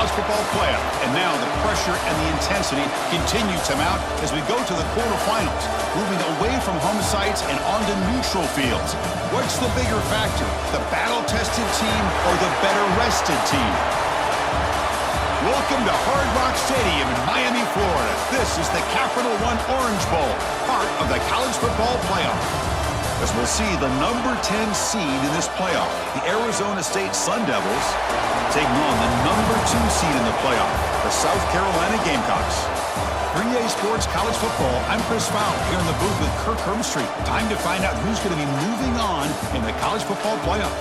college football playoff. And now the pressure and the intensity continue to mount as we go to the quarterfinals, moving away from home sites and onto neutral fields. What's the bigger factor, the battle-tested team or the better-rested team? Welcome to Hard Rock Stadium in Miami, Florida. This is the Capital One Orange Bowl, part of the college football playoff. As we'll see the number 10 seed in this playoff, the Arizona State Sun Devils, taking on the number 2 seed in the playoff, the South Carolina Gamecocks. For EA Sports College Football, I'm Chris Fowler here in the booth with Kirk Hermstreet. Time to find out who's going to be moving on in the college football playoff.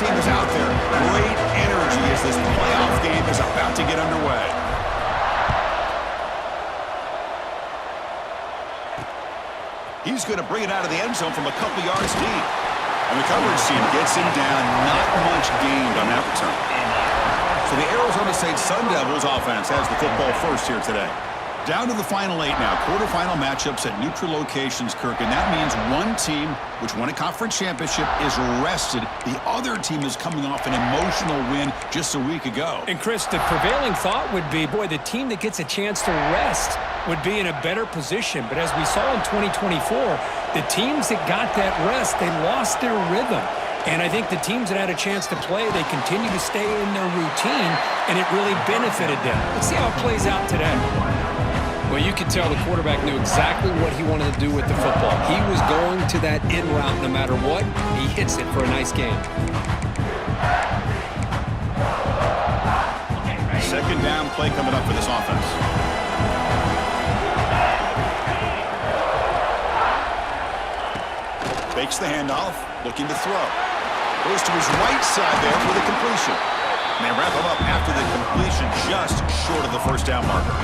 Team is out there. Great energy as this playoff game is about to get underway. He's going to bring it out of the end zone from a couple yards deep. And the coverage team gets him down. Not much gained on that return. So the Arizona State Sun Devils offense has the football first here today. Down to the final 8 now. Quarterfinal matchups at neutral locations, Kirk. And that means one team, which won a conference championship, is rested. The other team is coming off an emotional win just a week ago. And, Chris, the prevailing thought would be, boy, the team that gets a chance to rest would be in a better position. But as we saw in 2024, the teams that got that rest, they lost their rhythm. And I think the teams that had a chance to play, they continue to stay in their routine, and it really benefited them. Let's see how it plays out today. Well, you could tell the quarterback knew exactly what he wanted to do with the football. He was going to that in route no matter what. He hits it for a nice gain. Second down play coming up for this offense. Fakes the handoff, looking to throw. Goes to his right side there for the completion. And they wrap him up after the completion, just short of the first down marker.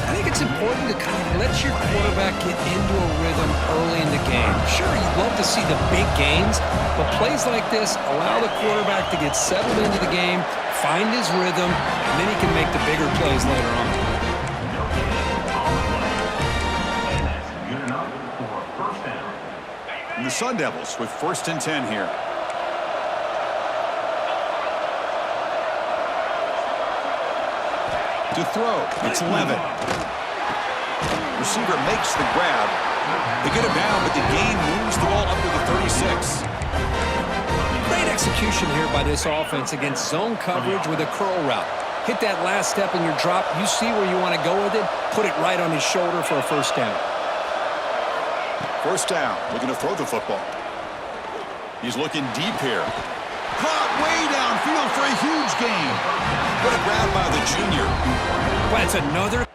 I think it's important to kind of let your quarterback get into a rhythm early in the game. Sure, you'd love to see the big gains, but plays like this allow the quarterback to get settled into the game, find his rhythm, and then he can make the bigger plays later on. And the Sun Devils with 1st and 10 here. To throw, it's Levitt. Receiver makes the grab. They get him down, but the gain moves the ball up to the 36. Great execution here by this offense against zone coverage with a curl route. Hit that last step in your drop. You see where you want to go with it. Put it right on his shoulder for a first down. First down, looking to throw the football. He's looking deep here. Caught way downfield for a huge gain. What a grab by the junior. Well, it's another.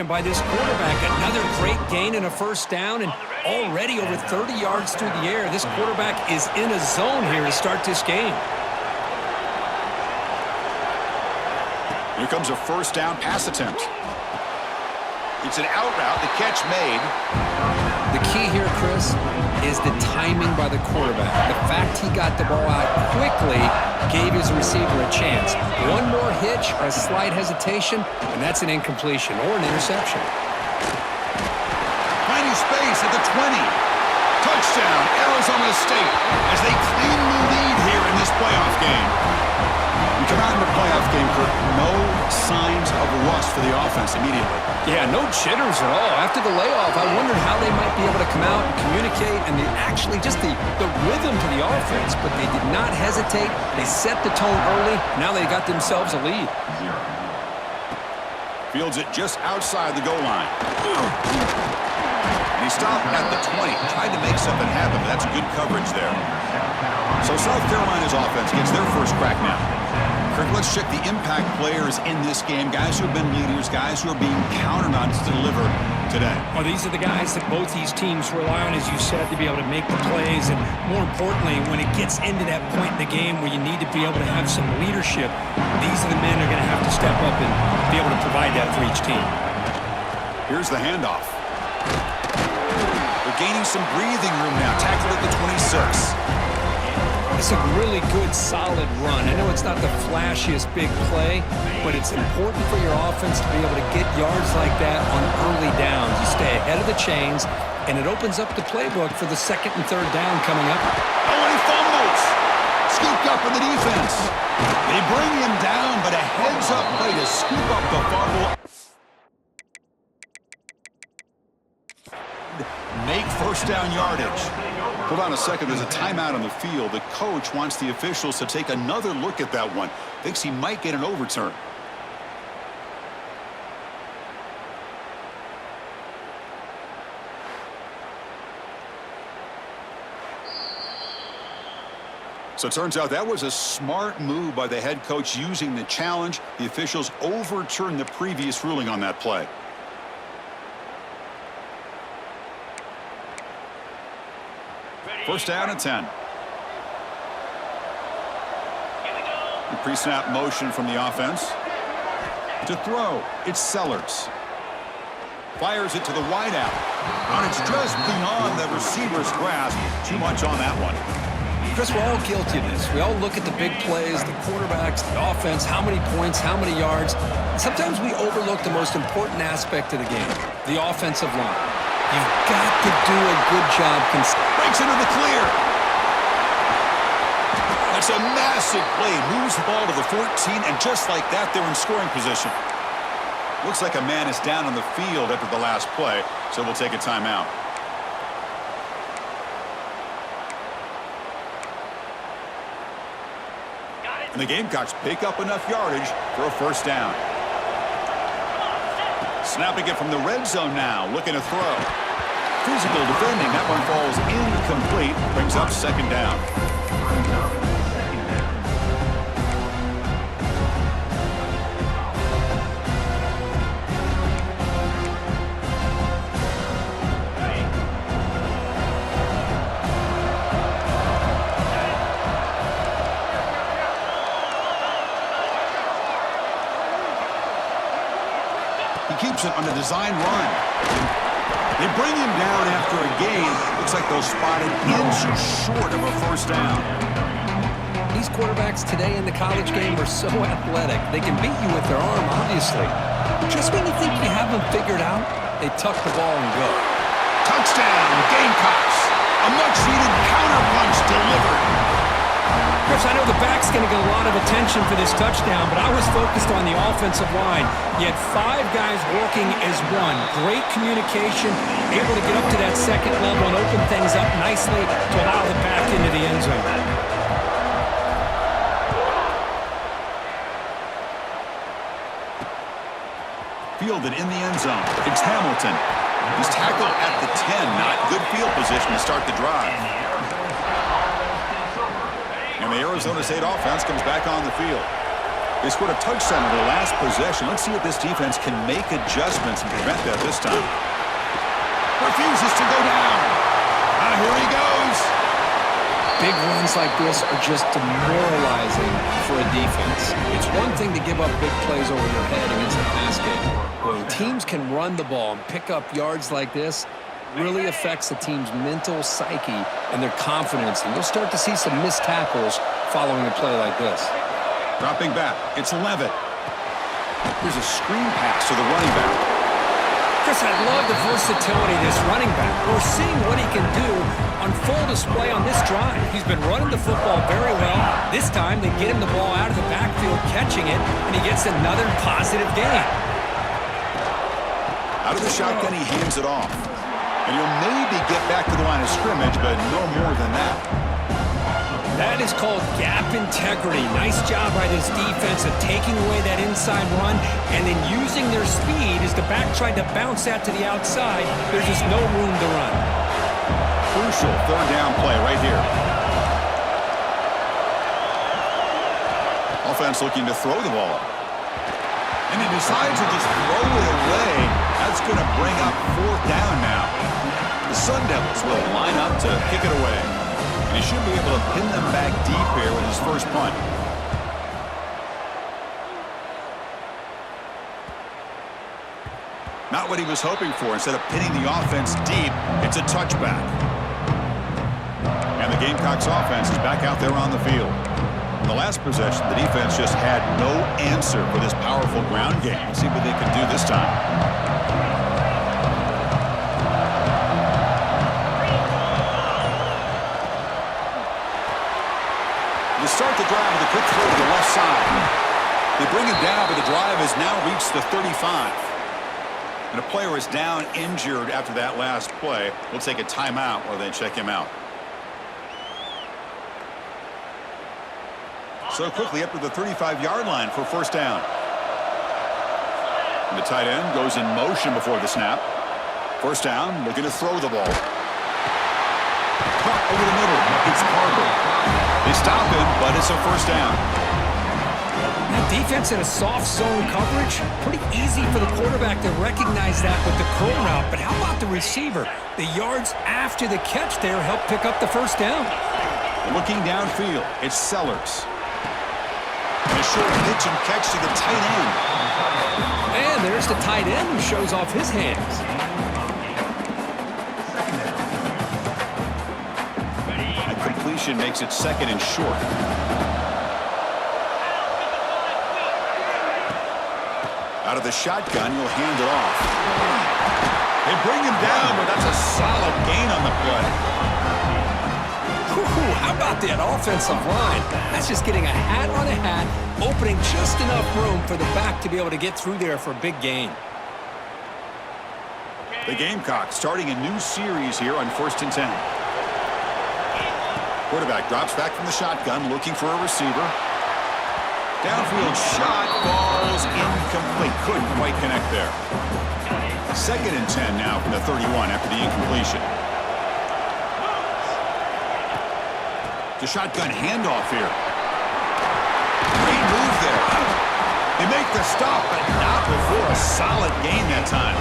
By this quarterback, another great gain and a first down, and already over 30 yards through the air. This quarterback is in a zone here to start this game. Here comes a first down pass attempt. It's an out route, the catch made. The key here, Chris, is the timing by the quarterback. The fact he got the ball out quickly gave his receiver a chance. One more hitch or a slight hesitation, and that's an incompletion or an interception. Finding space at the 20. Touchdown, Arizona State, as they claim the lead here in this playoff game. We come out in the playoff game, Kurt, no signs of rust for the offense immediately. Yeah, no jitters at all. After the layoff, I wondered how they might be able to come out and communicate, and they actually just the rhythm to the offense, but they did not hesitate. They set the tone early. Now they got themselves a lead. Fields it just outside the goal line. And he stopped at the 20. Tried to make something happen, but that's good coverage there. So South Carolina's offense gets their first crack now. Kirk, let's check the impact players in this game. Guys who have been leaders, guys who are being counted on to deliver today. Well, these are the guys that both these teams rely on, as you said, to be able to make the plays. And more importantly, when it gets into that point in the game where you need to be able to have some leadership, these are the men who are going to have to step up and be able to provide that for each team. Here's the handoff. They're gaining some breathing room now. Tackled at the 26. It's a really good, solid run. I know it's not the flashiest big play, but it's important for your offense to be able to get yards like that on early downs. You stay ahead of the chains, and it opens up the playbook for the second and third down coming up. Oh, and he fumbles. Scooped up in the defense. They bring him down, but a heads-up play to scoop up the fumble. Make first down yardage. Hold on a second. There's a timeout on the field. The coach wants the officials to take another look at that one. Thinks he might get an overturn. So it turns out that was a smart move by the head coach using the challenge. The officials overturned the previous ruling on that play. First down and 10. The pre-snap motion from the offense. To throw, it's Sellers. Fires it to the wideout. And it's just beyond the receiver's grasp. Too much on that one. Chris, we're all guilty of this. We all look at the big plays, the quarterbacks, the offense, how many points, how many yards. And sometimes we overlook the most important aspect of the game, the offensive line. You've got to do a good job. Breaks into the clear. That's a massive play. Moves the ball to the 14, and just like that, they're in scoring position. Looks like a man is down on the field after the last play, so we'll take a timeout. And the Gamecocks pick up enough yardage for a first down. Snapping it from the red zone now, looking to throw. Physical defending, that one falls incomplete, brings up second down. He keeps it on the design run. They bring him down after a gain. Looks like they'll spot an inch short of a first down. These quarterbacks today in the college game are so athletic. They can beat you with their arm, obviously. Just when you think you have them figured out, they tuck the ball and go. Touchdown, Gamecocks. A much-needed counterpunch delivered. Chris, I know the back's going to get a lot of attention for this touchdown, but I was focused on the offensive line. You had 5 guys working as one. Great communication, able to get up to that second level and open things up nicely to allow the back into the end zone. Fielded in the end zone. It's Hamilton. He's tackled at the 10. Not good field position to start the drive. And the Arizona State offense comes back on the field. They scored a touchdown in their last possession. Let's see if this defense can make adjustments and prevent that this time. Refuses to go down. Here he goes. Big runs like this are just demoralizing for a defense. It's one thing to give up big plays over your head against the pass game. When teams can run the ball and pick up yards like this, really affects the team's mental psyche and their confidence, and you'll start to see some missed tackles following a play like this. Dropping back, it's Levitt. There's a screen pass to the running back. Chris, I love the versatility of this running back. We're seeing what he can do on full display on this drive. He's been running the football very well. This time, they get him the ball out of the backfield, catching it, and he gets another positive gain. Out of the shotgun, he hands it off. And he'll maybe get back to the line of scrimmage, but no more than that. That is called gap integrity. Nice job by this defense of taking away that inside run and then using their speed as the back tried to bounce that to the outside. There's just no room to run. Crucial third down play right here. Offense looking to throw the ball. And he decides to just throw it away. That's going to bring up fourth down now. The Sun Devils will line up to kick it away. And he should be able to pin them back deep here with his first punt. Not what he was hoping for. Instead of pinning the offense deep, it's a touchback. And the Gamecocks offense is back out there on the field. In the last possession, the defense just had no answer for this powerful ground game. Let's see what they can do this time. To start the drive with a quick throw to the left side. They bring it down, but the drive has now reached the 35. And a player is down injured after that last play. We'll take a timeout while they check him out. So quickly up to the 35-yard line for first down. And the tight end goes in motion before the snap. First down, looking to throw the ball. Caught over the middle. It's Carter. They stop him, but it's a first down. That defense in a soft zone coverage, pretty easy for the quarterback to recognize that with the curl route. But how about the receiver? The yards after the catch there help pick up the first down. Looking downfield, it's Sellers. And a short pitch and catch to the tight end. And there's the tight end who shows off his hands. That completion makes it second and short. Out of the shotgun, he'll hand it off. They bring him down, but that's a solid gain on the play. How about that offensive line? That's just getting a hat on a hat, opening just enough room for the back to be able to get through there for a big gain. The Gamecocks starting a new series here on 1st and 10. Quarterback drops back from the shotgun, looking for a receiver. Downfield shot, falls incomplete. Couldn't quite connect there. 2nd and 10 now from the 31 after the incompletion. The shotgun handoff here. Great move there. They make the stop, but not before a solid gain that time.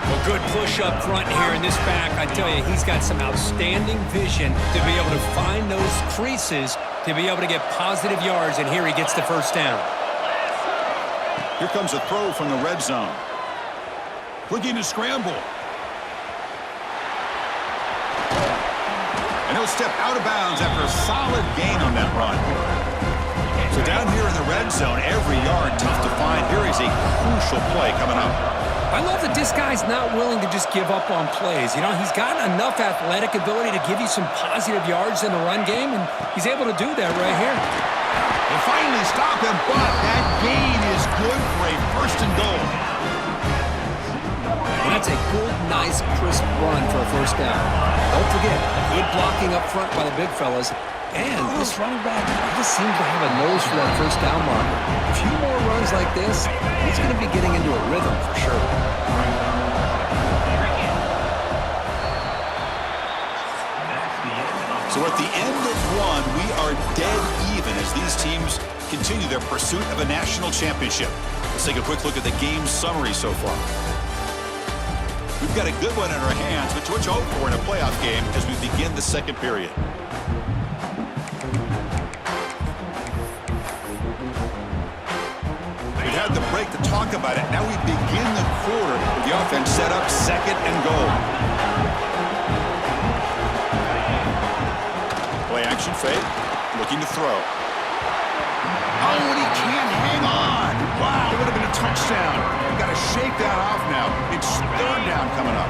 Well, good push up front here in this back. I tell you, he's got some outstanding vision to be able to find those creases, to be able to get positive yards, and here he gets the first down. Here comes a throw from the red zone. Looking to scramble. And he'll step out of bounds after a solid gain on that run. So down here in the red zone, every yard tough to find. Here is a crucial play coming up. I love that this guy's not willing to just give up on plays. You know, he's got enough athletic ability to give you some positive yards in the run game, and he's able to do that right here. They finally stop him, but that gain is good for a first and goal. And that's a good, nice, crisp run for a first down. Don't forget, good blocking up front by the big fellas. And this running back just seems to have a nose for that first down marker. A few more runs like this, he's going to be getting into a rhythm for sure. So at the end of one, we are dead even as these teams continue their pursuit of a national championship. Let's take a quick look at the game summary so far. We've got a good one in our hands, which we'll hope for in a playoff game as we begin the second period. We've had the break like to talk about it. Now we begin the quarter with the offense set up 2nd and goal. Play action fake. Looking to throw. Oh, and he can't hang on. Wow, would have been a touchdown. We've got to shake that off now. It's 3rd down coming up.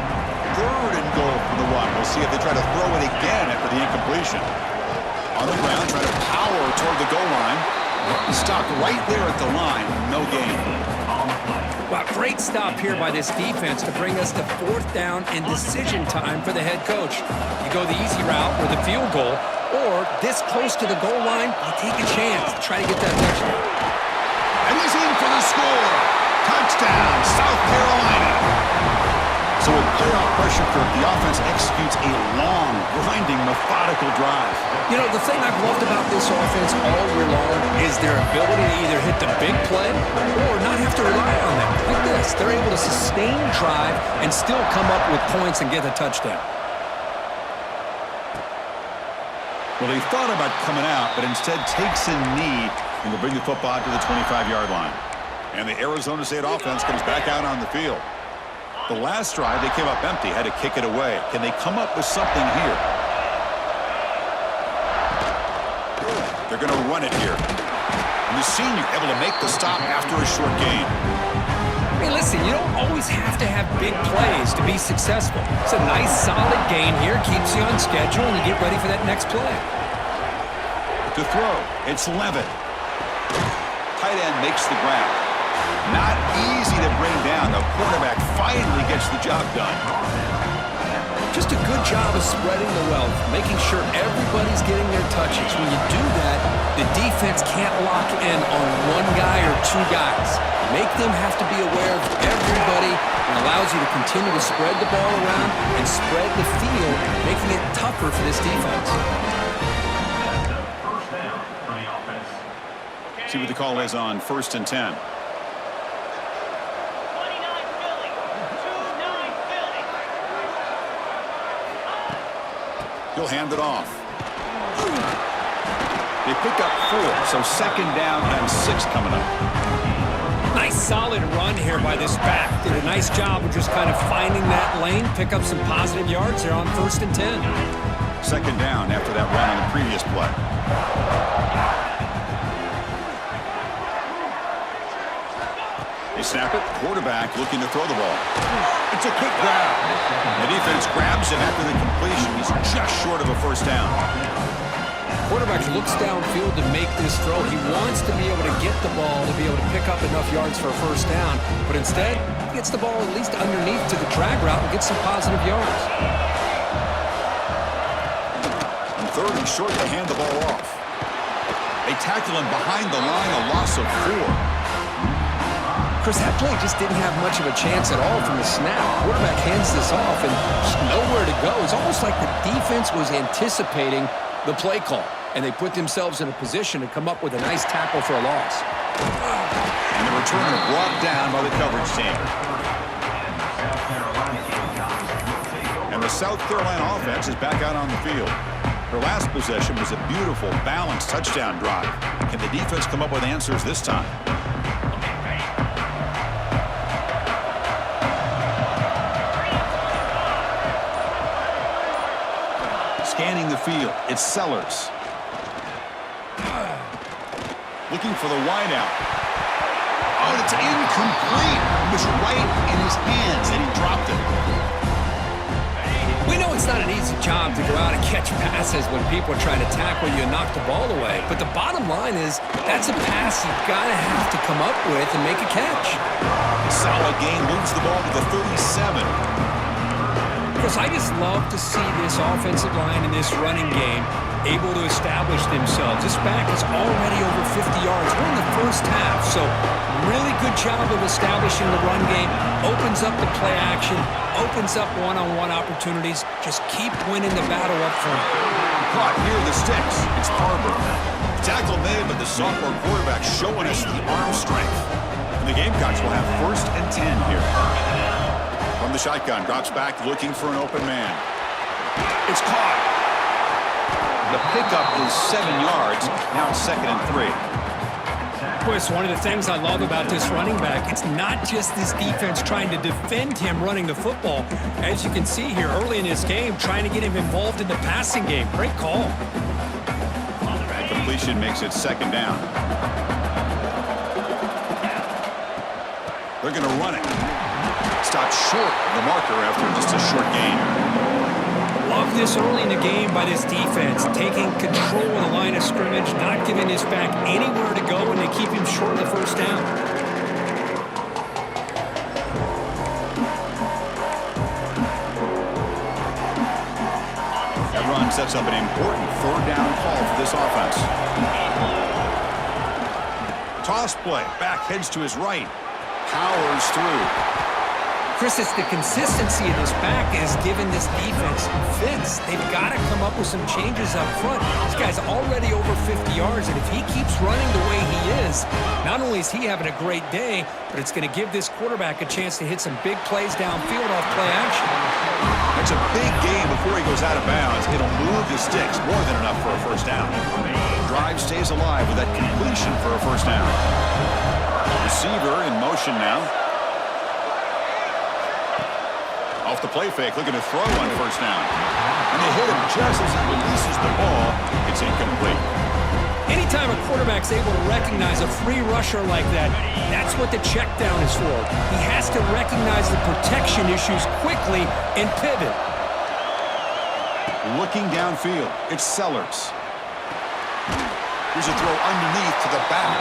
3rd and goal for the one. We'll see if they try to throw it again after the incompletion. On the ground, trying to power toward the goal line. Stopped right there at the line. No gain. Well, great stop here by this defense to bring us to 4th down and decision time for the head coach. You go the easy route with a field goal, or this close to the goal line, you take a chance to try to get that touchdown. And he's in for the score. Touchdown, South Carolina. So with playoff pressure curve, the offense executes a long, grinding, methodical drive. You know, the thing I've loved about this offense all year long is their ability to either hit the big play or not have to rely on them. Like this, they're able to sustain drive and still come up with points and get a touchdown. Well, he thought about coming out, but instead takes a knee and will bring the football to the 25-yard line. And the Arizona State offense comes back out on the field. The last drive, they came up empty, had to kick it away. Can they come up with something here? They're going to run it here. And the senior able to make the stop after a short gain. Hey, listen, you don't always have to have big plays to be successful. It's a nice, solid gain here. Keeps you on schedule, and you get ready for that next play. To throw, it's Levitt. Tight end makes the grab. Not easy to bring down. The quarterback finally gets the job done. Just a good job of spreading the wealth, making sure everybody's getting their touches. When you do that, the defense can't lock in on one guy or 2 guys. Make them have to be aware of everybody and allows you to continue to spread the ball around and spread the field, making it tougher for this defense. See what the call is on 1st and 10. He'll hand it off. They pick up 4, so 2nd down and 6 coming up. Nice solid run here by this back. Did a nice job of just kind of finding that lane, pick up some positive yards there on 1st and 10. 2nd down after that run on the previous play. They snap it. Quarterback looking to throw the ball. It's a quick grab. The defense grabs him after the completion. He's just short of a 1st down. Quarterback looks downfield to make this throw. He wants to be able to get the ball to be able to pick up enough yards for a 1st down. But instead, he gets the ball at least underneath to the drag route and gets some positive yards. On 3rd and short, they hand the ball off. They tackle him behind the line, a loss of 4. Chris, that play just didn't have much of a chance at all from the snap. Quarterback hands this off and just nowhere to go. It's almost like the defense was anticipating the play call, and they put themselves in a position to come up with a nice tackle for a loss. And the returner brought down by the coverage team. And the South Carolina offense is back out on the field. Their last possession was a beautiful, balanced touchdown drive. Can the defense come up with answers this time? Scanning the field, it's Sellers. Looking for the wideout. Oh, it's incomplete. It was right in his hands, and he dropped it. We know it's not an easy job to go out and catch passes when people are trying to tackle you and knock the ball away. But the bottom line is that's a pass you've got to have to come up with and make a catch. Solid gain, moves the ball to the 37. Chris, I just love to see this offensive line and this running game able to establish themselves. This back is already over 50 yards. We're in the 1st half, so really good job of establishing the run game. Opens up the play action, opens up one-on-one opportunities. Just keep winning the battle up front. Caught near the sticks. It's Harbor. Tackle made, but the sophomore quarterback showing us the arm strength. And the Gamecocks will have 1st and 10 here. From the shotgun, drops back looking for an open man. It's caught. The pickup is 7 yards. Now it's 2nd and 3. Well, it's one of the things I love about this running back. It's not just this defense trying to defend him running the football. As you can see here early in this game, trying to get him involved in the passing game. Great call. That completion makes it second down. They're going to run it. Stopped short of the marker after just a short gain. Love this early in the game by this defense, taking control of the line of scrimmage, not giving this back anywhere to go, and they keep him short of the first down. That run sets up an important third down call for this offense. Toss play, back heads to his right, powers through. Chris, it's the consistency of this back is giving this defense fits. They've got to come up with some changes up front. This guy's already over 50 yards, and if he keeps running the way he is, not only is he having a great day, but it's going to give this quarterback a chance to hit some big plays downfield off play action. It's a big game before he goes out of bounds. It'll move the sticks more than enough for a first down. Drive stays alive with that completion for a first down. Receiver in motion now. Off the play fake, looking to throw on first down. And they hit him just as he releases the ball. It's incomplete. Anytime a quarterback's able to recognize a free rusher like that, that's what the check down is for. He has to recognize the protection issues quickly and pivot. Looking downfield, it's Sellers. Here's a throw underneath to the back.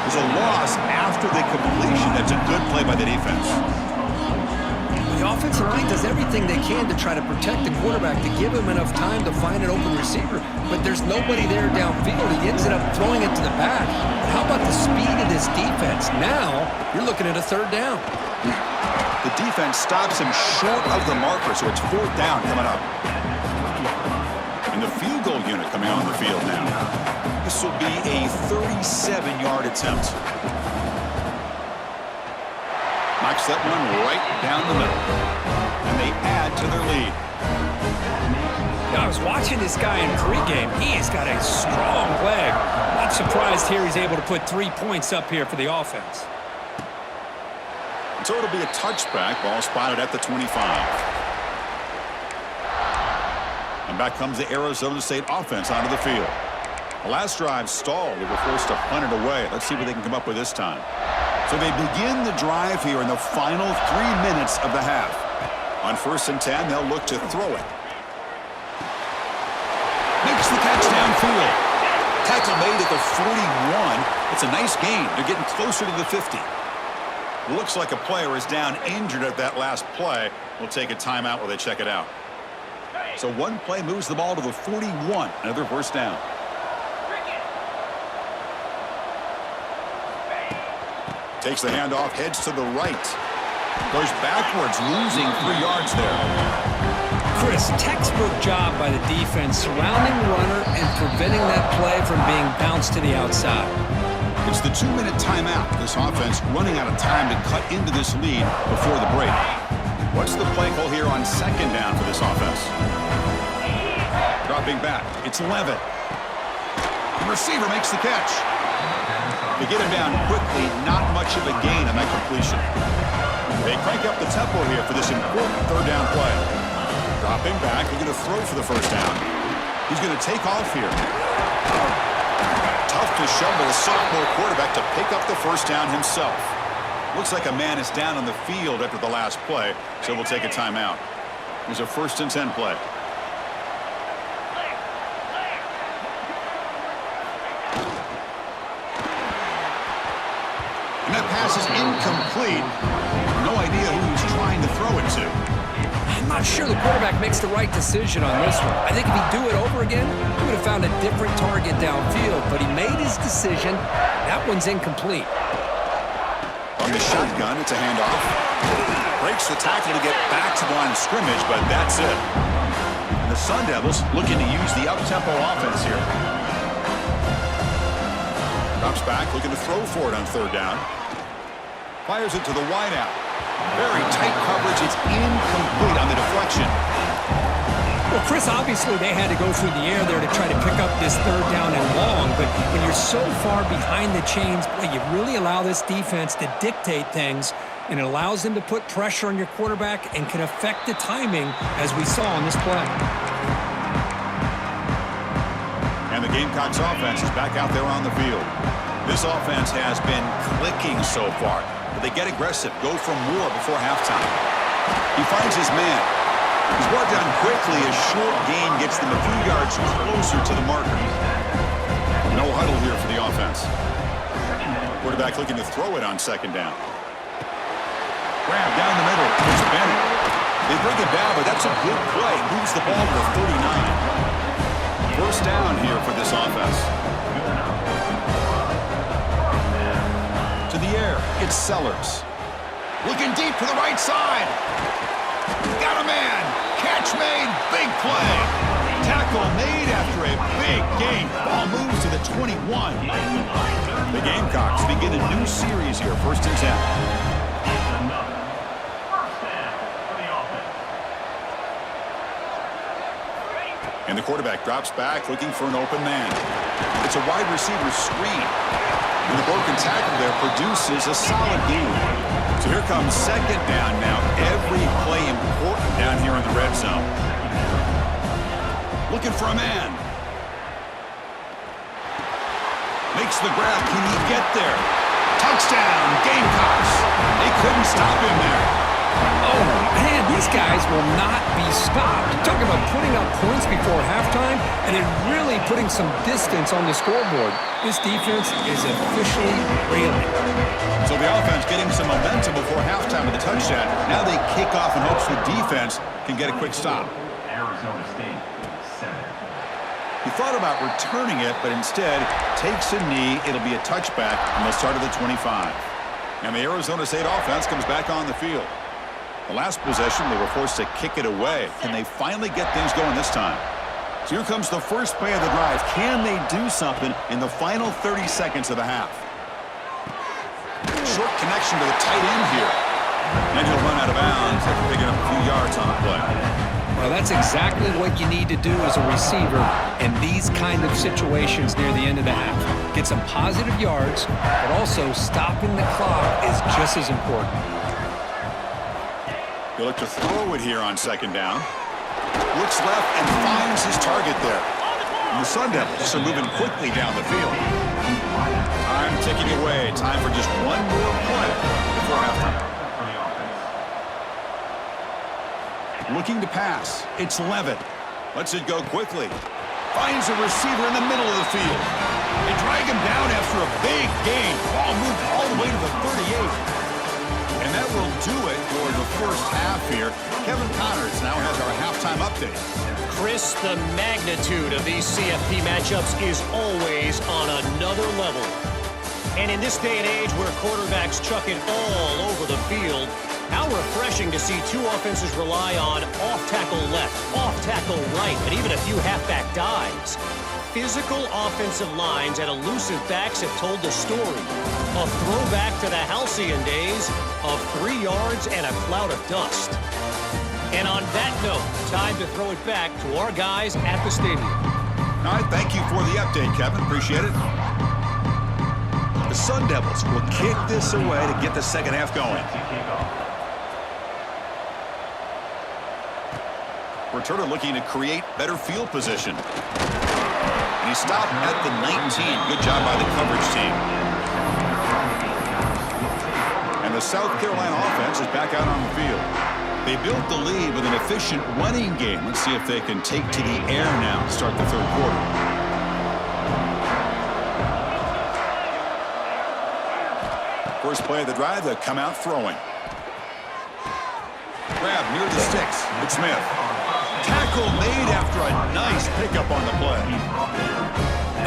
There's a loss after the completion. That's a good play by the defense. The offensive line does everything they can to try to protect the quarterback, to give him enough time to find an open receiver, but there's nobody there downfield. He ends up throwing it to the back. How about the speed of this defense? Now, you're looking at a third down. The defense stops him short of the marker, so it's fourth down coming up. And the field goal unit coming on the field now. This will be a 37-yard attempt. Knocks that one right down the middle. And they add to their lead. Now, I was watching this guy in pregame. He has got a strong leg. Not surprised here he's able to put 3 points up here for the offense. So it'll be a touchback. Ball spotted at the 25. And back comes the Arizona State offense onto the field. The last drive stalled. They were forced to punt it away. Let's see what they can come up with this time. So they begin the drive here in the final 3 minutes of the half. On 1st and 10, they'll look to throw it. Makes the catch downfield. Tackle made at the 41. It's a nice gain. They're getting closer to the 50. Looks like a player is down injured at that last play. We'll take a timeout while they check it out. So one play moves the ball to the 41. Another first down. Takes the handoff, heads to the right. Goes backwards, losing 3 yards there. Chris, textbook job by the defense surrounding the runner and preventing that play from being bounced to the outside. It's the 2-minute timeout. This offense running out of time to cut into this lead before the break. What's the play call here on 2nd down for this offense? Dropping back, it's Levitt. The receiver makes the catch. To get him down quickly, not much of a gain on that completion. They crank up the tempo here for this important 3rd down play. Dropping back, they're going to throw for the first down. He's going to take off here. Tough to shovel a sophomore quarterback to pick up the first down himself. Looks like a man is down on the field after the last play, so we'll take a timeout. Here's a 1st and 10 play. And that pass is incomplete. No idea who he was trying to throw it to. I'm not sure the quarterback makes the right decision on this one. I think if he'd do it over again, he would have found a different target downfield, but he made his decision. That one's incomplete. On the shotgun, it's a handoff. Breaks the tackle to get back to the line of scrimmage, but that's it. And the Sun Devils looking to use the up-tempo offense here. Drops back, looking to throw for it on 3rd down. Fires it to the wideout. Very tight coverage. It's incomplete on the deflection. Well, Chris, obviously they had to go through the air there to try to pick up this third down and long, but when you're so far behind the chains, boy, you really allow this defense to dictate things, and it allows them to put pressure on your quarterback and can affect the timing, as we saw on this play. And the Gamecocks offense is back out there on the field. This offense has been clicking so far, but they get aggressive, go for more before halftime. He finds his man. He's brought down quickly. A short gain gets them a few yards closer to the marker. No huddle here for the offense. Quarterback looking to throw it on second down. Grab down the middle. It's Bennett. They bring it down, but that's a good play. Moves the ball to the 39. First down here for this offense. To the air, it's Sellers. Looking deep to the right side. Got a man. Catch made. Big play. Tackle made after a big gain. Ball moves to the 21. The Gamecocks begin a new series here. 1st and 10. And the quarterback drops back looking for an open man. It's a wide receiver screen. And the broken tackle there produces a solid gain. So here comes second down now. Every play important down here in the red zone. Looking for a man. Makes the grab. Can he get there? Touchdown, Gamecocks. They couldn't stop him there. Oh, man, these guys will not be stopped. Talking about putting up points before halftime and then really putting some distance on the scoreboard. This defense is officially railing. So the offense getting some momentum before halftime with the touchdown. Now they kick off in hopes the defense can get a quick stop. Arizona State, 7. He thought about returning it, but instead takes a knee. It'll be a touchback, and they'll start at the 25. And the Arizona State offense comes back on the field. The last possession, they were forced to kick it away. Can they finally get things going this time? So here comes the first play of the drive. Can they do something in the final 30 seconds of the half? Short connection to the tight end here. And he'll run out of bounds after picking up a few yards on the play. Well, that's exactly what you need to do as a receiver in these kind of situations near the end of the half. Get some positive yards, but also stopping the clock is just as important. He'll look to throw it here on second down. Looks left and finds his target there. And the Sun Devils are moving quickly down the field. Time ticking away. Time for just one more play before halftime. Looking to pass. It's Levitt. Lets it go quickly. Finds a receiver in the middle of the field. They drag him down after a big gain. Ball moved all the way to the 38. And that will do it for the first half here. Kevin Connors now has our halftime update. Chris, the magnitude of these CFP matchups is always on another level. And in this day and age where quarterbacks chuck it all over the field, how refreshing to see two offenses rely on off-tackle left, off-tackle right, and even a few halfback dives. Physical offensive lines and elusive backs have told the story. A throwback to the halcyon days of 3 yards and a cloud of dust. And on that note, time to throw it back to our guys at the stadium. All right, thank you for the update, Kevin. Appreciate it. The Sun Devils will kick this away to get the second half going. Returner looking to create better field position. And he stopped at the 19. Good job by the coverage team. And the South Carolina offense is back out on the field. They built the lead with an efficient running game. Let's see if they can take to the air now to start the third quarter. First play of the drive, they come out throwing. Grab near the sticks. It's Smith. Tackle made after a nice pickup on the play.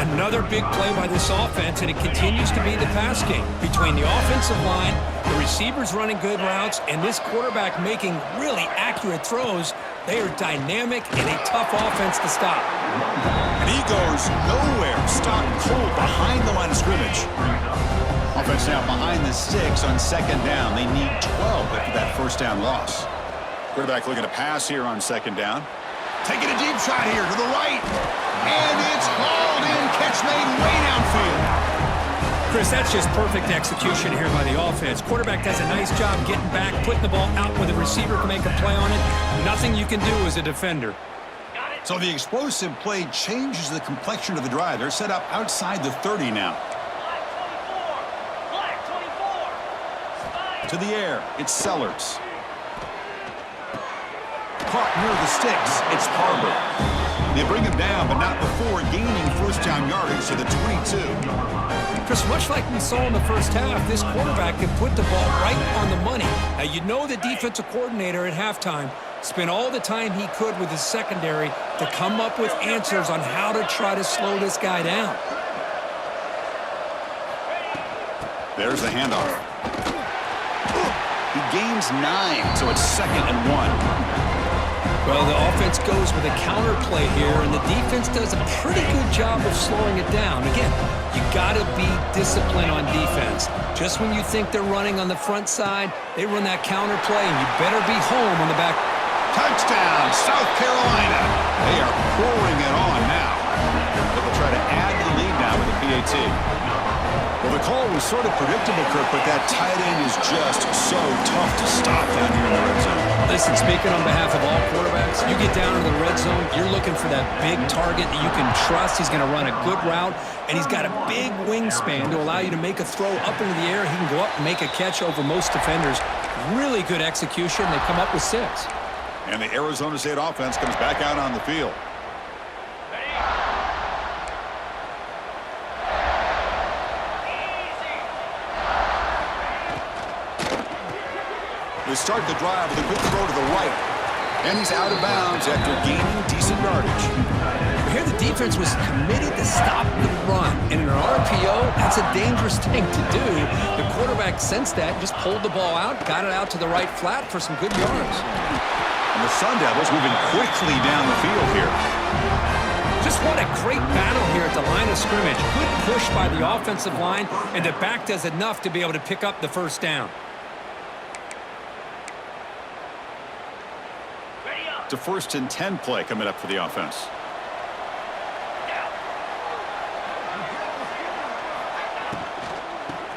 Another big play by this offense, and it continues to be the pass game. Between the offensive line, the receivers running good routes, and this quarterback making really accurate throws, they are dynamic and a tough offense to stop. And he goes nowhere. Stopped cold behind the line of scrimmage. Offense now behind the sticks on second down. They need 12 after that first down loss. Quarterback looking to pass here on second down. Taking a deep shot here to the right. And it's hauled in. Catch made way downfield. Chris, that's just perfect execution here by the offense. Quarterback does a nice job getting back, putting the ball out where the receiver can make a play on it. Nothing you can do as a defender. So the explosive play changes the complexion of the drive. They're set up outside the 30 now. To the air, it's Sellers. Caught near the sticks, it's Harbor. They bring him down, but not before gaining first down yardage to the 22. Chris, much like we saw in the first half, this quarterback can put the ball right on the money. Now, you know the defensive coordinator at halftime spent all the time he could with his secondary to come up with answers on how to try to slow this guy down. There's the handoff. He gains 9, so it's 2nd and 1. Well, the offense goes with a counter play here, and the defense does a pretty good job of slowing it down. Again, you got to be disciplined on defense. Just when you think they're running on the front side, they run that counter play, and you better be home on the back. Touchdown, South Carolina. They are pouring it on now. They'll try to add to the lead now with a PAT. Well, the call was sort of predictable, Kirk, but that tight end is just so tough to stop down here in the red zone. Listen, speaking on behalf of all quarterbacks, you get down to the red zone, you're looking for that big target that you can trust. He's going to run a good route, and he's got a big wingspan to allow you to make a throw up into the air. He can go up and make a catch over most defenders. Really good execution. They come up with 6. And the Arizona State offense comes back out on the field. They start the drive with a quick throw to the right. And he's out of bounds after gaining decent yardage. Here the defense was committed to stop the run. And in an RPO, that's a dangerous thing to do. The quarterback sensed that, just pulled the ball out, got it out to the right flat for some good yards. And the Sun Devils moving quickly down the field here. Just what a great battle here at the line of scrimmage. Good push by the offensive line, and the back does enough to be able to pick up the first down. It's a 1st and 10 play coming up for the offense.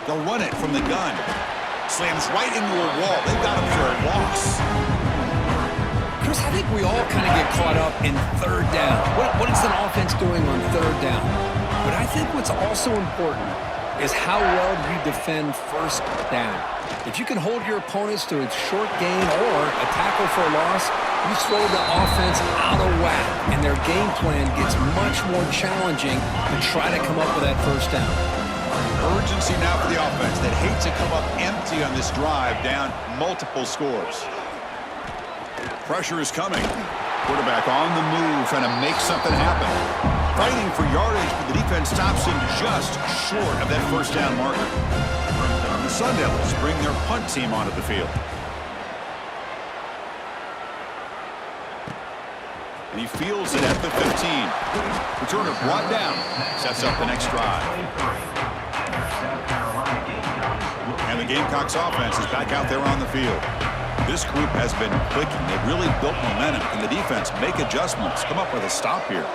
They'll run it from the gun. Slams right into a wall. They've got him for a loss. Chris, I think we all kind of get caught up in 3rd down. What is an offense doing on 3rd down? But I think what's also important is how well you defend 1st down. If you can hold your opponents to a short gain or a tackle for a loss, you throw the offense out of whack, and their game plan gets much more challenging to try to come up with that 1st down. Urgency now for the offense that hate to come up empty on this drive, down multiple scores. Pressure is coming. Quarterback on the move, trying to make something happen. Fighting for yardage, but the defense stops him just short of that 1st down marker. The Sun Devils bring their punt team onto the field. And he fields it at the 15. Returner brought down. Sets up the next drive. And the Gamecocks offense is back out there on the field. This group has been clicking. They've really built momentum. Can the defense make adjustments? Come up with a stop here.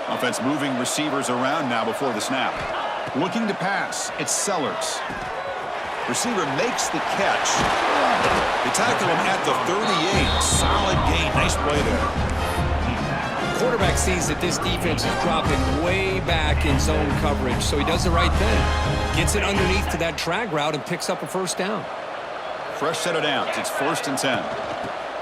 Offense moving receivers around now before the snap. Looking to pass. It's Sellers. Receiver makes the catch. They tackle him at the 38. Solid gain. Nice play there. Quarterback sees that this defense is dropping way back in zone coverage, so he does the right thing. Gets it underneath to that drag route and picks up a 1st down. Fresh set of downs. It's 1st and 10.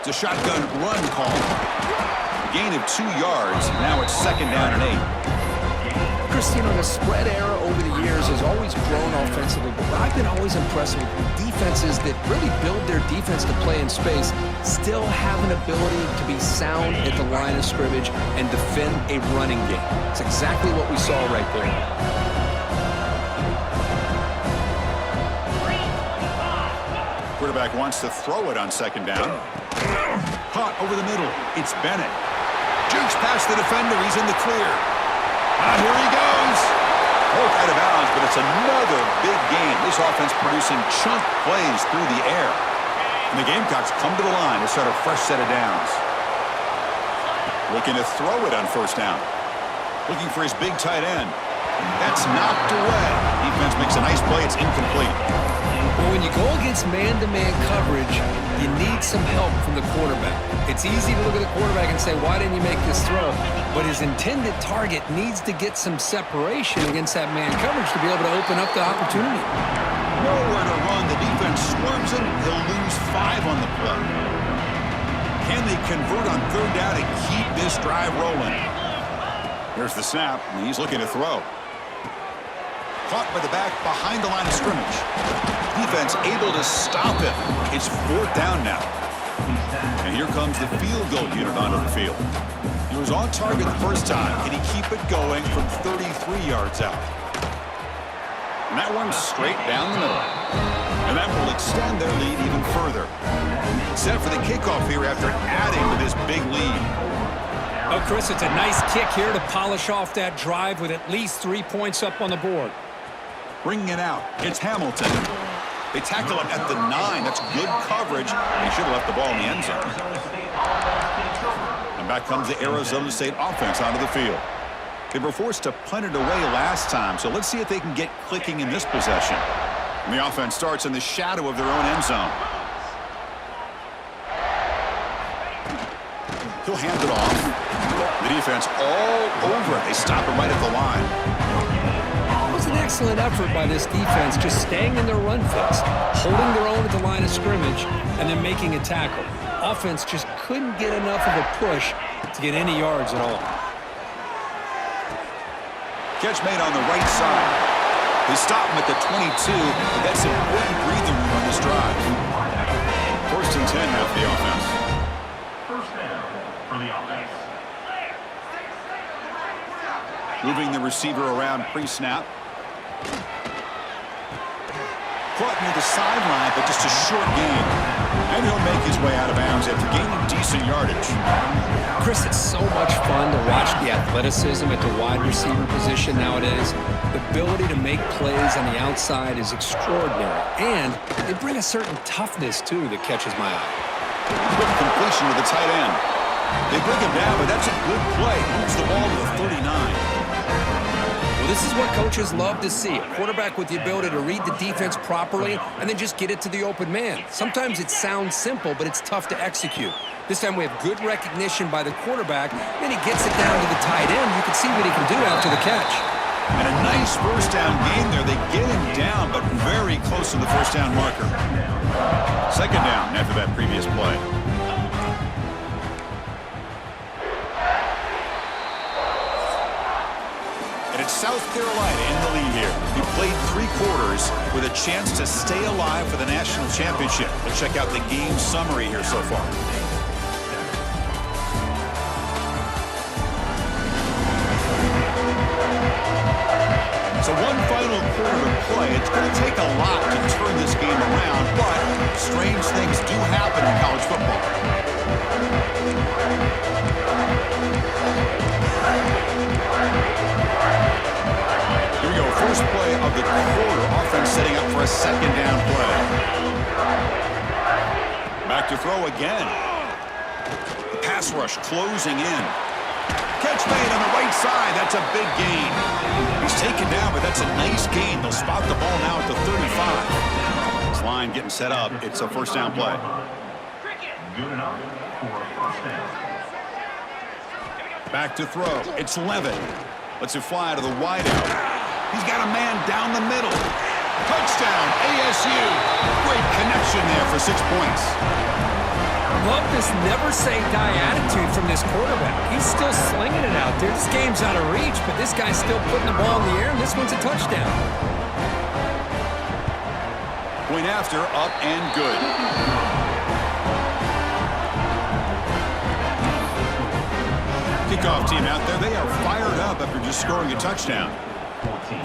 It's a shotgun run call. A gain of 2 yards. Now it's 2nd down and 8. Christine, the spread era over the years has always grown offensively, but I've been always impressed with defenses that really build their defense to play in space, still have an ability to be sound at the line of scrimmage and defend a running game. It's exactly what we saw right there. Quarterback wants to throw it on 2nd down. Caught over the middle. It's Bennett. Jukes past the defender. He's in the clear. Here he goes. Both out of bounds, but it's another big game. This offense producing chunk plays through the air. And the Gamecocks come to the line to start a fresh set of downs. Looking to throw it on first down. Looking for his big tight end. That's knocked away. Defense makes a nice play. It's incomplete. Well, when you go against man-to-man coverage, you need some help from the quarterback. It's easy to look at the quarterback and say, why didn't you make this throw? But his intended target needs to get some separation against that man coverage to be able to open up the opportunity. Nowhere to run. The defense swarms him. He'll lose 5 on the play. Can they convert on third down and keep this drive rolling? Here's the snap, and he's looking to throw. Caught by the back behind the line of scrimmage. Defense able to stop him. It's 4th down now. And here comes the field goal unit onto the field. He was on target the first time. Can he keep it going from 33 yards out? And that one's straight down the middle. And that will extend their lead even further. Set for the kickoff here after adding to this big lead. Oh, Chris, it's a nice kick here to polish off that drive with at least 3 points up on the board. Bringing it out. It's Hamilton. They tackle him at the 9. That's good coverage. He should have left the ball in the end zone. And back comes the Arizona State offense onto the field. They were forced to punt it away last time, so let's see if they can get clicking in this possession. And the offense starts in the shadow of their own end zone. He'll hand it off. The defense all over it. They stop him right at the line. It was an excellent effort by this defense, just staying in their run fix, holding their own at the line of scrimmage, and then making a tackle. Offense just couldn't get enough of a push to get any yards at all. Catch made on the right side. They stop him at the 22, but that's important breathing room on this drive. 1st and 10 now for the offense. First down for the offense. Moving the receiver around pre-snap. Caught near the sideline, but just a short gain. And he'll make his way out of bounds after gaining decent yardage. Chris, it's so much fun to watch the athleticism at the wide receiver position nowadays. The ability to make plays on the outside is extraordinary. And they bring a certain toughness, too, that catches my eye. Quick completion to the tight end. They bring him down, but that's a good play. Moves the ball to the 39. Well, this is what coaches love to see. A quarterback with the ability to read the defense properly and then just get it to the open man. Sometimes it sounds simple, but it's tough to execute. This time we have good recognition by the quarterback. Then he gets it down to the tight end. You can see what he can do after the catch. And a nice first down gain there. They get him down, but very close to the first down marker. 2nd down after that previous play. And it's South Carolina in the lead here. He played 3 quarters with a chance to stay alive for the national championship. Let's check out the game summary here so far. So one final quarter to play. It's going to take a lot to turn this game around, but strange things do happen in college football. Here we go. First play of the quarter. Offense setting up for a 2nd down play. Back to throw again. The pass rush closing in. Catch made on the right side. That's a big gain. He's taken down, but that's a nice gain. They'll spot the ball now at the 35. This line getting set up. It's a first down play. Good enough for a first down. Back to throw. It's Levin. Lets it fly to the wideout. He's got a man down the middle. Touchdown, ASU. Great connection there for 6 points. Love this never-say-die attitude from this quarterback. He's still slinging it out there. This game's out of reach, but this guy's still putting the ball in the air, and this one's a touchdown. Point after, up and good. Kickoff team out there. They are fired up after just scoring a touchdown. 14.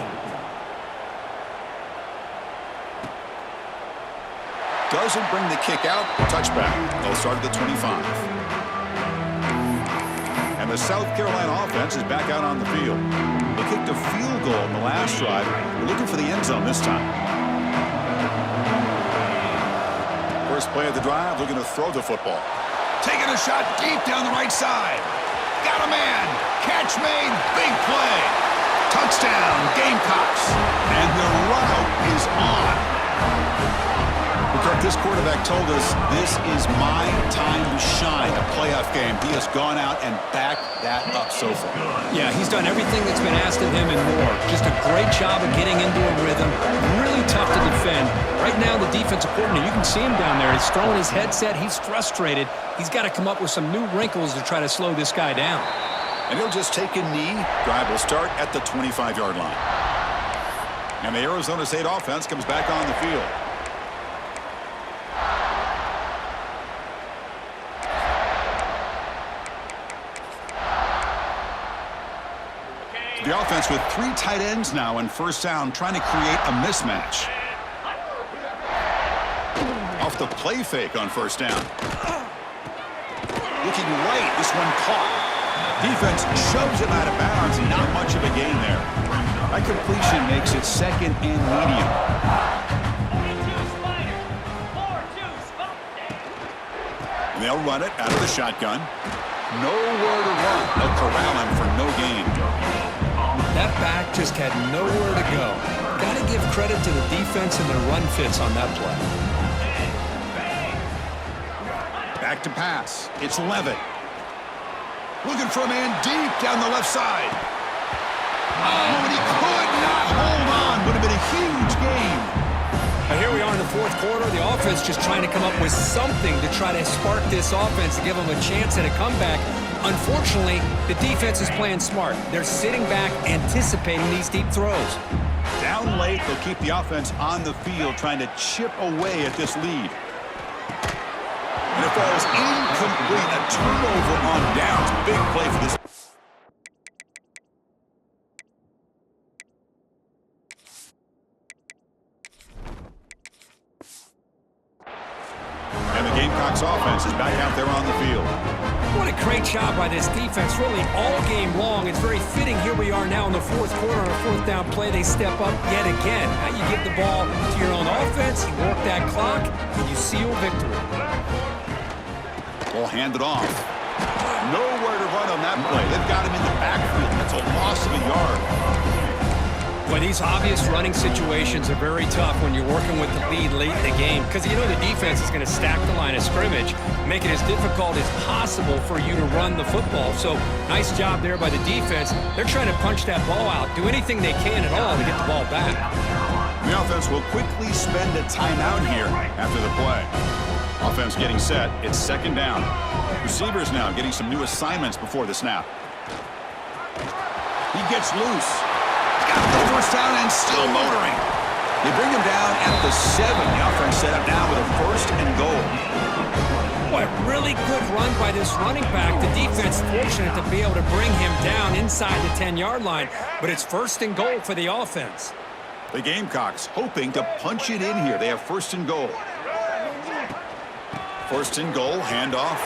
Doesn't bring the kick out. Touchback. They'll start at the 25. And the South Carolina offense is back out on the field. They kicked a field goal in the last drive. We're looking for the end zone this time. First play of the drive, looking to throw the football. Taking a shot deep down the right side. Got a man. Catch made. Big play. Touchdown, Gamecocks. And the route is on. Because this quarterback told us this is my time to shine, a playoff game. He has gone out and backed that up so far. Yeah, he's done everything that's been asked of him and more. Just a great job of getting into a rhythm. Really tough to defend. Right now, the defensive coordinator, you can see him down there. He's throwing his headset. He's frustrated. He's got to come up with some new wrinkles to try to slow this guy down. And he'll just take a knee. Drive will start at the 25-yard line. And the Arizona State offense comes back on the field. The offense with 3 tight ends now in first down, trying to create a mismatch. Off the play fake on first down. Looking right, this one caught. Defense shoves him out of bounds, not much of a gain there. That completion makes it second and medium. And they'll run it out of the shotgun. Nowhere to run. They'll corral him for no gain. That back just had nowhere to go. Got to give credit to the defense and their run fits on that play. Back to pass. It's Levitt. Looking for a man deep down the left side. Oh, and he could not hold on. Would have been a huge game. Now here we are in the fourth quarter. The offense just trying to come up with something to try to spark this offense to give them a chance at a comeback. Unfortunately, the defense is playing smart. They're sitting back, anticipating these deep throws. Down late, they'll keep the offense on the field, trying to chip away at this lead. And it falls incomplete. A turnover on downs. Big play for this. And the Gamecocks offense is back out there on the field. What a great job by this defense, really all game long. It's very fitting. Here we are now in the fourth quarter on a fourth down play. They step up yet again. Now you give the ball to your own offense, you work that clock, and you seal victory. Ball handed off. Nowhere to run on that play. They've got him in the backfield. That's a loss of a yard. Well, these obvious running situations are very tough when you're working with the lead late in the game because you know the defense is going to stack the line of scrimmage, make it as difficult as possible for you to run the football. So nice job there by the defense. They're trying to punch that ball out, do anything they can at all to get the ball back. The offense will quickly spend a timeout here after the play. Offense getting set. It's second down. Receivers now getting some new assignments before the snap. He gets loose. Got the first down and still motoring. They bring him down at the 7. The offense set up now with a first and goal. Boy, really good run by this running back. The defense fortunate to be able to bring him down inside the 10-yard line, but it's first and goal for the offense. The Gamecocks hoping to punch it in here. They have first and goal. First and goal, handoff.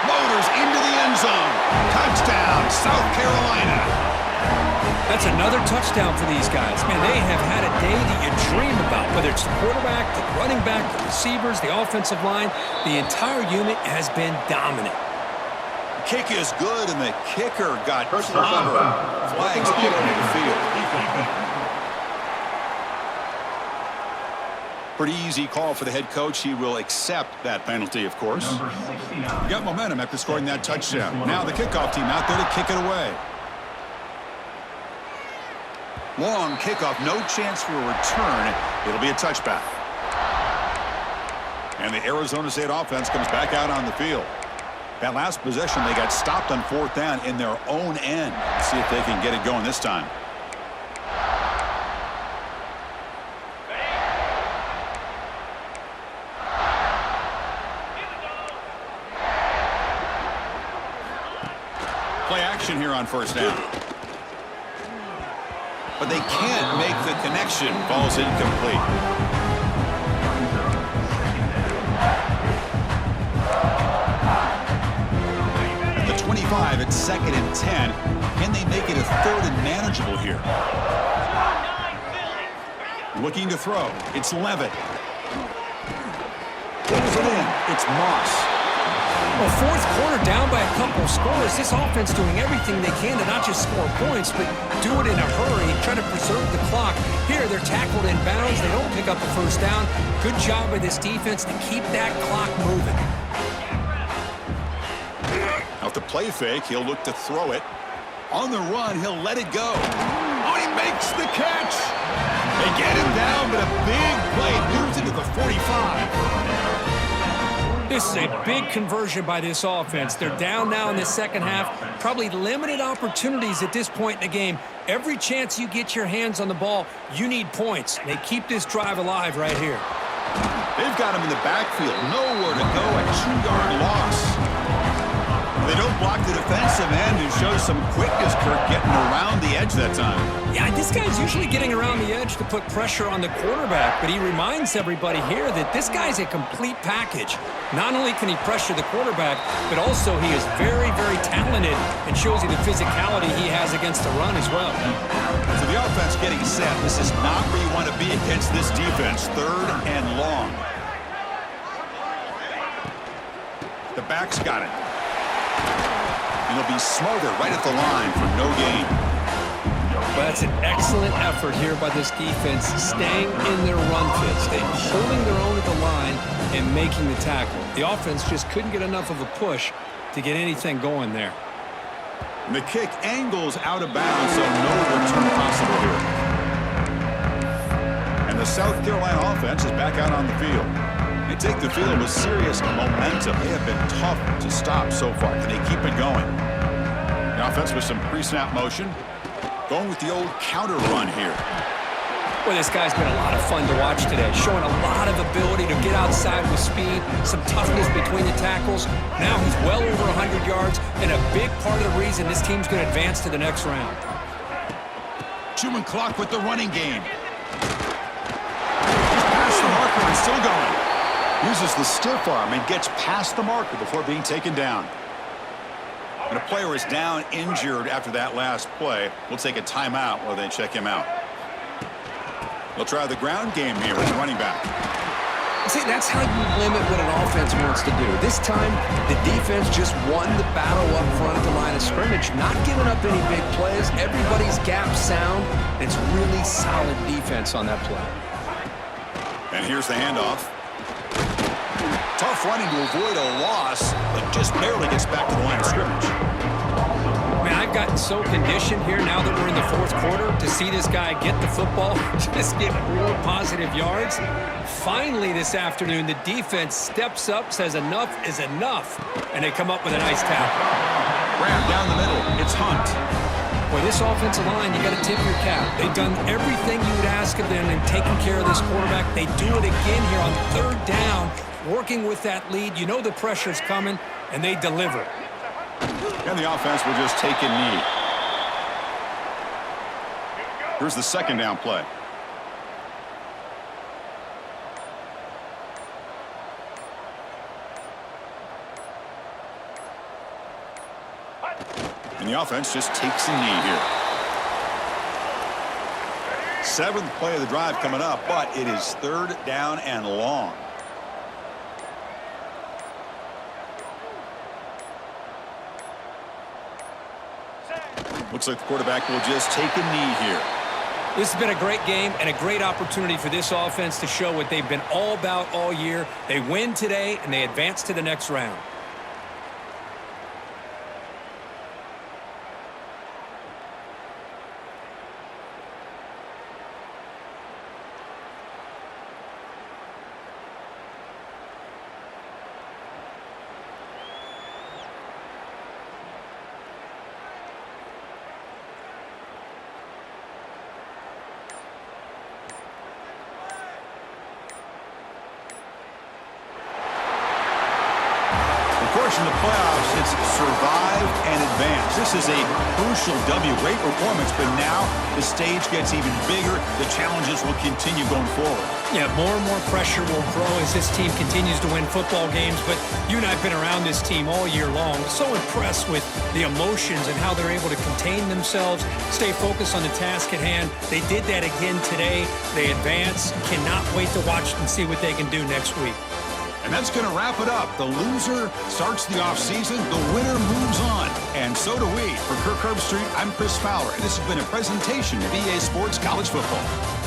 Motors into the end zone. Touchdown, South Carolina. That's another touchdown for these guys. Man, they have had a day that you dream about, whether it's the quarterback, the running back, the receivers, the offensive line. The entire unit has been dominant. The kick is good, and the kicker got clobbered. Flags all over the field. Pretty easy call for the head coach. He will accept that penalty, of course. Got momentum after scoring that touchdown. Now the kickoff team out there to kick it away. Long kickoff, no chance for a return. It'll be a touchback. And the Arizona State offense comes back out on the field. That last possession, they got stopped on fourth down in their own end. Let's see if they can get it going this time. Play action here on first down. But they can't make the connection. Ball's incomplete. At the 25, it's second and 10. Can they make it a third and manageable here? Looking to throw. It's Levitt. Pulls it in. It's Moss. Well, fourth quarter down by a couple of scores. This offense doing everything they can to not just score points, but do it in a hurry, try to preserve the clock. Here, they're tackled in bounds. They don't pick up a first down. Good job by this defense to keep that clock moving. Out the play fake, he'll look to throw it. On the run, he'll let it go. Oh, he makes the catch. They get him down, but a big play moves into the 45. This is a big conversion by this offense. They're down now in the second half. Probably limited opportunities at this point in the game. Every chance you get your hands on the ball, you need points. They keep this drive alive right here. They've got him in the backfield. Nowhere to go. A 2-yard loss. They don't block the defensive end, who shows some quickness, Kirk, getting around the edge that time. Yeah, this guy's usually getting around the edge to put pressure on the quarterback, but he reminds everybody here that this guy's a complete package. Not only can he pressure the quarterback, but also he is very, very talented and shows you the physicality he has against the run as well. So the offense getting set. This is not where you want to be against this defense. 3rd and long. The back's got it. And he'll be smothered right at the line for no gain. Well, that's an excellent effort here by this defense, staying in their run fits. They're holding their own at the line and making the tackle. The offense just couldn't get enough of a push to get anything going there. And the kick angles out of bounds, so no return possible here. And the South Carolina offense is back out on the field. They take the field with serious momentum. They have been tough to stop so far. Can they keep it going? The offense with some pre-snap motion. Going with the old counter run here. Well, this guy's been a lot of fun to watch today. Showing a lot of ability to get outside with speed, some toughness between the tackles. Now he's well over 100 yards, and a big part of the reason this team's going to advance to the next round. Chewing clock with the running game. He's past the marker and still going. Uses the stiff arm and gets past the marker before being taken down. And a player is down injured after that last play. We'll take a timeout while they check him out. They'll try the ground game here with the running back. See, that's how you limit what an offense wants to do. This time, the defense just won the battle up front at the line of scrimmage, not giving up any big plays. Everybody's gap sound. It's really solid defense on that play. And here's the handoff. Tough running to avoid a loss, but just barely gets back to the line of scrimmage. Man, I've gotten so conditioned here now that we're in the fourth quarter to see this guy get the football, just get more positive yards. Finally this afternoon, the defense steps up, says enough is enough, and they come up with a nice tackle. Grab down the middle. It's Hunt. Boy, this offensive line, you got to tip your cap. They've done everything you would ask of them in taking care of this quarterback. They do it again here on 3rd down, working with that lead. You know the pressure's coming, and they deliver. And the offense will just take a knee. Here's the 2nd down play. And the offense just takes a knee here. 7th play of the drive coming up, but it is 3rd down and long. Looks like the quarterback will just take a knee here. This has been a great game and a great opportunity for this offense to show what they've been all about all year. They win today, and they advance to the next round. In the playoffs, it's survive and advance. This is a crucial W. Great performance, but now the stage gets even bigger. The challenges will continue going forward. Yeah, more and more pressure will grow as this team continues to win football games, but you and I have been around this team all year long. So impressed with the emotions and how they're able to contain themselves, stay focused on the task at hand. They did that again today. They advance. Cannot wait to watch and see what they can do next week. And that's going to wrap it up. The loser starts the offseason. The winner moves on. And so do we. For Kirk Herbstreit, I'm Chris Fowler. And this has been a presentation of EA Sports College Football.